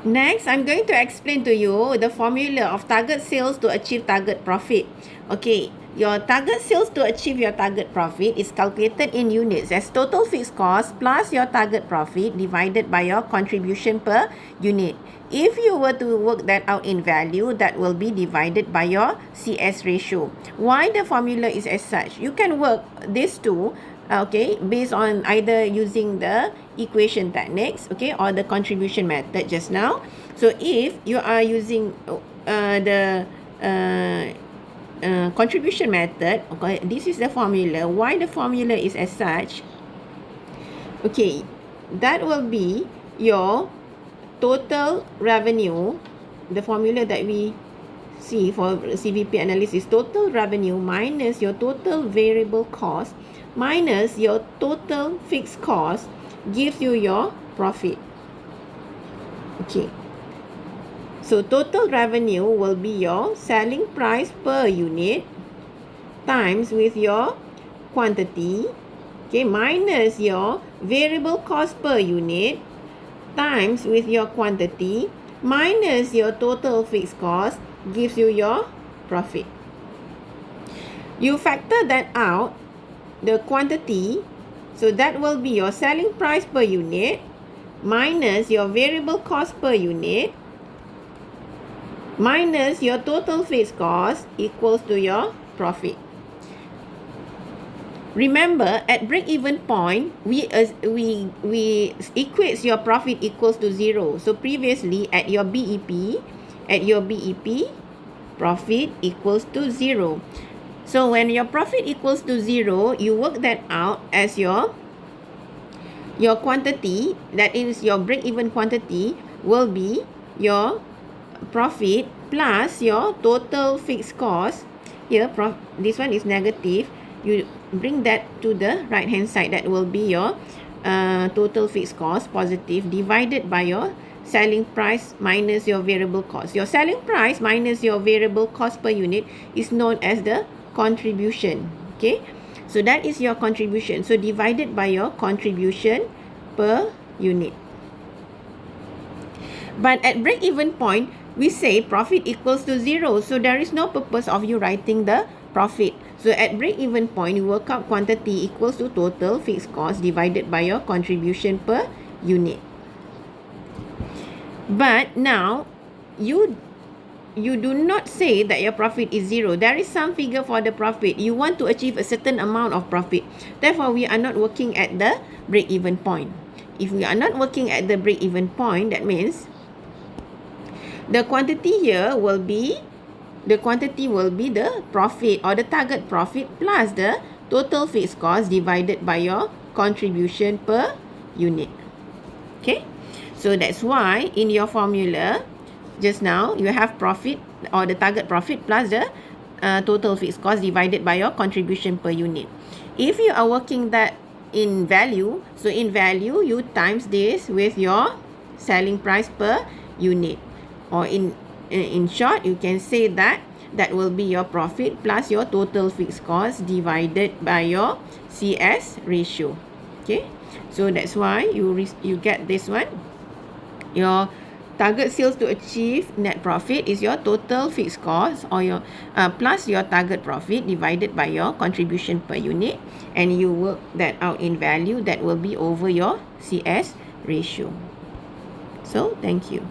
Next, I'm going to explain to you the formula of target sales to achieve target profit. Okay, your target sales to achieve your target profit is calculated in units as total fixed cost plus your target profit divided by your contribution per unit. If you were to work that out in value, that will be divided by your CS ratio. Why the formula is as such? You can work these two, okay, based on either using the equation techniques, okay, or the contribution method just now. So if you are using the contribution method, okay, this is the formula. Why the formula is as such? Okay, that will be your total revenue. The formula that we see for CVP analysis, total revenue minus your total variable cost minus your total fixed cost gives you your profit. Okay, so total revenue will be your selling price per unit times with your quantity, okay, minus your variable cost per unit times with your quantity minus your total fixed cost gives you your profit. You factor that out, the quantity, so that will be your selling price per unit minus your variable cost per unit minus your total fixed cost equals to your profit. Remember, at break-even point, we equates your profit equals to 0. So previously, at your BEP, profit equals to 0. So when your profit equals to 0, you work that out as your quantity, that is your break-even quantity, will be your profit plus your total fixed cost. Here, this one is negative. You bring that to the right hand side. That will be your total fixed cost, positive, divided by your selling price minus your variable cost. Your selling price minus your variable cost per unit is known as the contribution. Okay, so that is your contribution. So divided by your contribution per unit. But at break-even point, we say profit equals to 0. So there is no purpose of you writing the profit. So at break-even point, you work out quantity equals to total fixed cost divided by your contribution per unit. But now, you do not say that your profit is 0. There is some figure for the profit. You want to achieve a certain amount of profit. Therefore, we are not working at the break-even point. If we are not working at the break-even point, that means the quantity here will be the profit or the target profit plus the total fixed cost divided by your contribution per unit. Okay, so that's why in your formula just now you have profit or the target profit plus the total fixed cost divided by your contribution per unit. If you are working that in value, so in value you times this with your selling price per unit, or in short you can say that will be your profit plus your total fixed cost divided by your CS ratio. Okay, so that's why you get this one. Your target sales to achieve net profit is your total fixed cost or your plus your target profit divided by your contribution per unit, and you work that out in value. That will be over your CS ratio. So thank you.